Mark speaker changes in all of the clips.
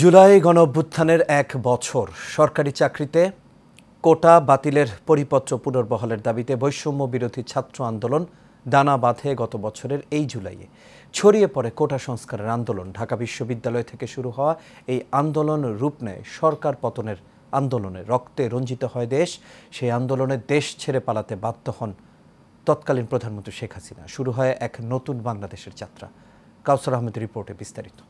Speaker 1: জুলাই গণঅভ্যুত্থানের ১ বছর। সরকারি চাকরিতে কোটা বাতিলের পরিপত্র পুনর্বহালের দাবিতে বৈষম্য বিরোধী ছাত্র আন্দোলন দানা বাঁধে গত বছরের এই জুলাইয়ে। ছড়িয়ে পড়ে কোটা সংস্কারের আন্দোলন। ঢাকা বিশ্ববিদ্যালয় থেকে শুরু হওয়া এই আন্দোলন রূপ নেয় সরকার পতনের আন্দোলনে। রক্তে রঞ্জিত হয় দেশ। সেই আন্দোলনে দেশ ছেড়ে পালাতে বাধ্য হন তৎকালীন প্রধানমন্ত্রী শেখ হাসিনা। শুরু হয় এক নতুন বাংলাদেশের যাত্রা। কাউসার আহমেদের রিপোর্টে বিস্তারিত।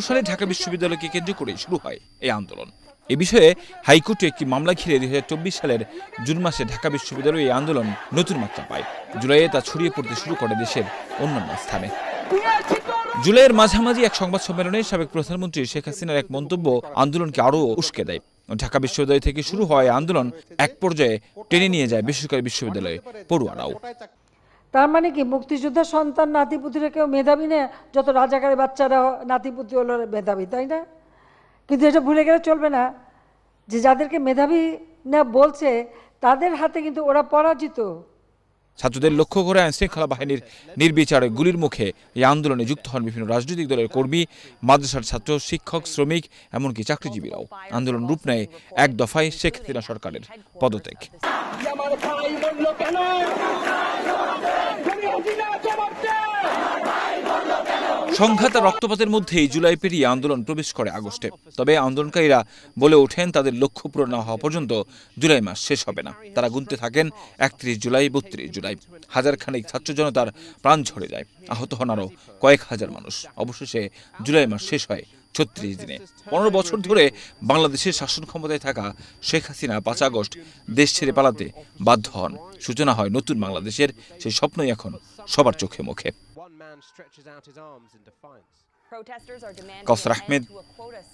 Speaker 2: সালে ঢাকা বিশ্ববিদ্যালয়কে কেন্দ্র করে শুরু হয় এই আন্দোলন। এ বিষয়ে হাইকোর্টে একটি মামলা ঘিরে ২০২৪ সালের জুন মাসে ঢাকা বিশ্ববিদ্যালয়ে এই আন্দোলন নতুন মাত্রা পায়। জুলাইয়ে তা ছড়িয়ে পড়তে শুরু করে দেশের অন্যান্য স্থানে। জুলাইয়ের মাঝামাঝি এক সংবাদ সম্মেলনে সাবেক প্রধানমন্ত্রী শেখ হাসিনার এক মন্তব্য আন্দোলনকে আরও উস্কে দেয়। ঢাকা বিশ্ববিদ্যালয় থেকে শুরু হয় আন্দোলন এক পর্যায়ে টেনে নিয়ে যায় বেসরকারি বিশ্ববিদ্যালয়ে পড়ুয়ারাও।
Speaker 3: তার মানে কি মুক্তিযোদ্ধার সন্তান নাতিপুতিরা কেউ মেধাবী না? যত রাজাকারের বাচ্চারা নাতিপুতি হলো মেধাবী, তাই না? কিন্তু এটা ভুলে গেলে চলবে না যে যাদেরকে মেধাবী না বলছে তাদের হাতে কিন্তু ওরা পরাজিত।
Speaker 2: ছাত্রদের লক্ষ্য করে আইনশৃঙ্খলা বাহিনীর নির্বিচারে গুলির মুখে এই আন্দোলনে যুক্ত হন বিভিন্ন রাজনৈতিক দলের কর্মী, মাদ্রাসার ছাত্র, শিক্ষক, শ্রমিক, এমনকি চাকরিজীবীরাও। আন্দোলন রূপ নেয় এক দফায় শেখ হাসিনা সরকারের পদত্যাগ। সংঘাত আর রক্তপাতের মধ্যেই জুলাই পেরিয়ে আন্দোলন প্রবেশ করে আগস্টে। তবে আন্দোলনকারীরা বলে ওঠেন তাদের লক্ষ্য পূরণ না হওয়া পর্যন্ত জুলাই মাস শেষ হবে না। তারা গুনতে থাকেন ৩১ জুলাই, ৩২ জুলাই। হাজার খানেক ছাত্র জনতার প্রাণ ঝরে যায়, আহত হন আরও কয়েক হাজার মানুষ। অবশেষে জুলাই মাস শেষ হয় ৩৬ দিনে। ১৫ বছর ধরে বাংলাদেশের শাসন ক্ষমতায় থাকা শেখ হাসিনা ৫ আগস্ট দেশ ছেড়ে পালাতে বাধ্য হন। সূচনা হয় নতুন বাংলাদেশের। সেই স্বপ্নই এখন সবার চোখে মুখে। কাউসার আহমেদ,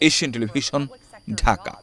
Speaker 2: এশিয়ান টেলিভিশন, ঢাকা।